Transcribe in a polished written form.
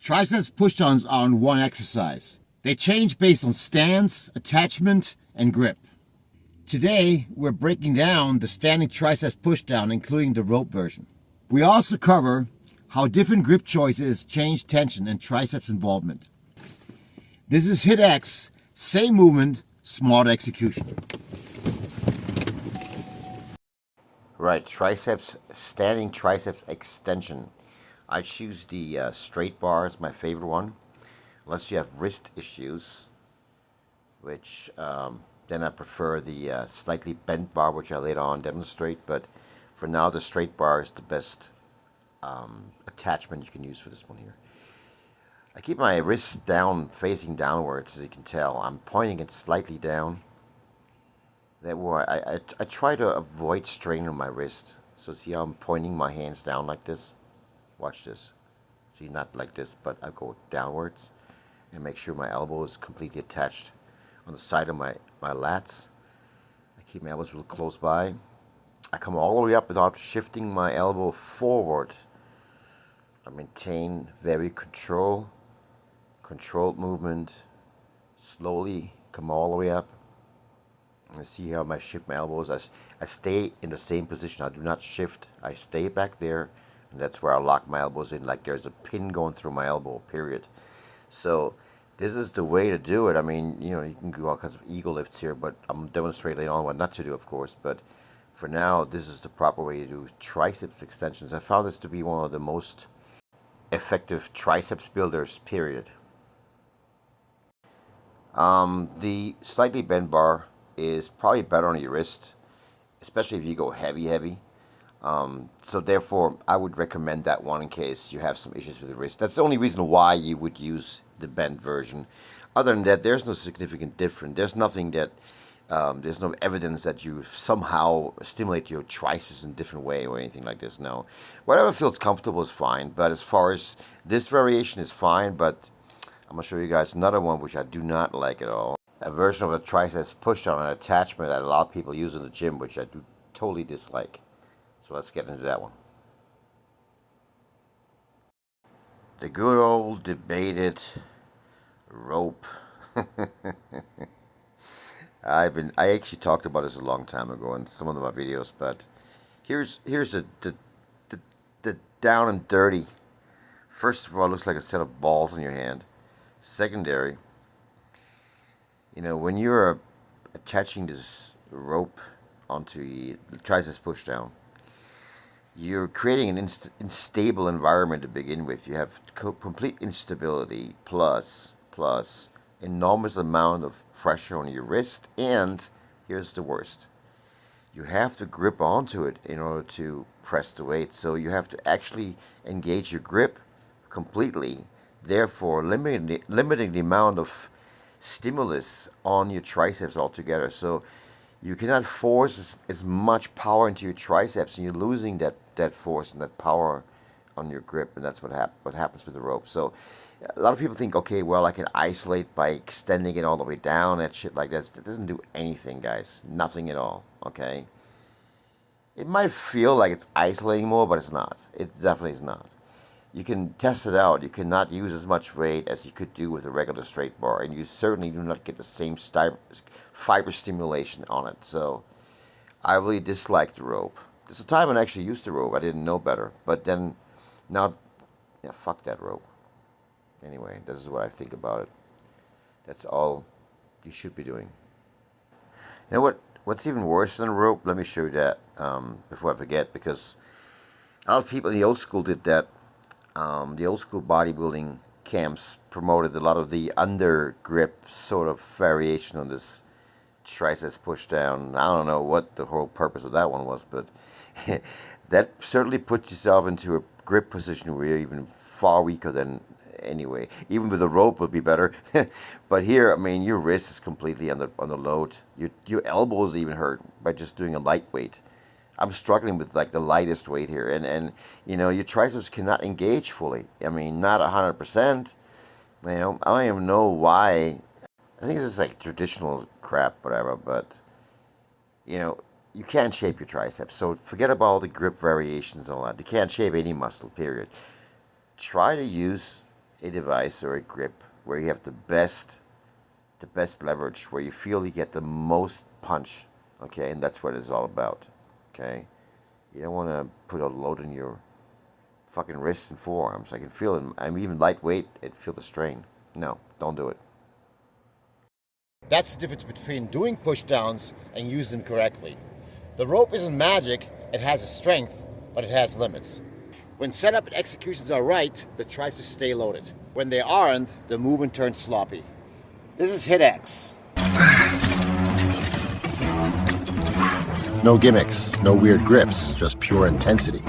Triceps pushdowns are on one exercise. They change based on stance, attachment, and grip. Today, we're breaking down the standing triceps pushdown, including the rope version. We also cover how different grip choices change tension and triceps involvement. This is HITX, same movement, smart execution. Right, standing triceps extension. I choose the straight bar as my favorite one, unless you have wrist issues, which then I prefer the slightly bent bar, which I later on demonstrate, but for now the straight bar is the best attachment you can use for this one here. I keep my wrists down, facing downwards, as you can tell. I'm pointing it slightly down. That way I try to avoid strain on my wrist. So see how I'm pointing my hands down like this? Watch this. See, not like this, but I go downwards and make sure my elbow is completely attached on the side of my lats. I keep my elbows real close by. I come all the way up without shifting my elbow forward. I maintain very controlled movement. Slowly come all the way up. I see how I shift my elbows. I stay in the same position. I do not shift. I stay back there, and that's where I lock my elbows in, like there's a pin going through my elbow, period. So this is the way to do it. I mean, you know, you can do all kinds of ego lifts here, but I'm demonstrating later on what not to do, of course. But for now, this is the proper way to do triceps extensions. I found this to be one of the most effective triceps builders, period. The slightly bent bar is probably better on your wrist, especially if you go heavy. So therefore, I would recommend that one in case you have some issues with the wrist. That's the only reason why you would use the bent version. Other than that, there's no significant difference. There's nothing that, there's no evidence that you somehow stimulate your triceps in a different way or anything like this. No. Whatever feels comfortable is fine. But as far as this variation is fine, but I'm going to show you guys another one which I do not like at all. A version of a triceps pushdown, an attachment that a lot of people use in the gym, which I do totally dislike. So let's get into that one. The good old debated rope. I actually talked about this a long time ago in some of my videos, but here's the down and dirty. First of all, it looks like a set of balls in your hand. Secondary, you know, when you're attaching this rope onto the triceps pushdown, you're creating an unstable environment to begin with. You have complete instability plus enormous amount of pressure on your wrist, and here's the worst. You have to grip onto it in order to press the weight. So you have to actually engage your grip completely, therefore limiting the amount of stimulus on your triceps altogether. So you cannot force as much power into your triceps, and you're losing that force and that power on your grip, and that's what happens with the rope. So a lot of people think, okay, well, I can isolate by extending it all the way down, that shit like that. That doesn't do anything, guys. Nothing at all, okay? It might feel like it's isolating more, but it's not. It definitely is not. You can test it out. You cannot use as much weight as you could do with a regular straight bar, and you certainly do not get the same fiber stimulation on it. So I really dislike the rope. There's a time when I actually used the rope. I didn't know better, but then now, yeah, fuck that rope. Anyway, this is what I think about it. That's all you should be doing. You know what? What's even worse than a rope? Let me show you that before I forget, because a lot of people in the old school did that. The old school bodybuilding camps promoted a lot of the under grip sort of variation on this triceps pushdown. I don't know what the whole purpose of that one was, but that certainly puts yourself into a grip position where you're even far weaker than anyway. Even with a rope would be better. But here, I mean, your wrist is completely under load. Your elbows even hurt by just doing a lightweight. I'm struggling with like the lightest weight here, and you know, your triceps cannot engage fully. I mean, not 100%. You know, I don't even know why. I think it's just like traditional crap, whatever. But you know, you can't shape your triceps, so forget about all the grip variations and all that. You can't shape any muscle, period. Try to use a device or a grip where you have the best leverage, where you feel you get the most punch, okay? And that's what it's all about, okay? You don't want to put a load in your fucking wrists and forearms. I can feel it. I'm even lightweight and feel the strain. No, don't do it. That's the difference between doing pushdowns and using them correctly. The rope isn't magic, it has a strength, but it has limits. When setup and executions are right, the triceps stay loaded. When they aren't, the movement turns sloppy. This is HITX. No gimmicks, no weird grips, just pure intensity.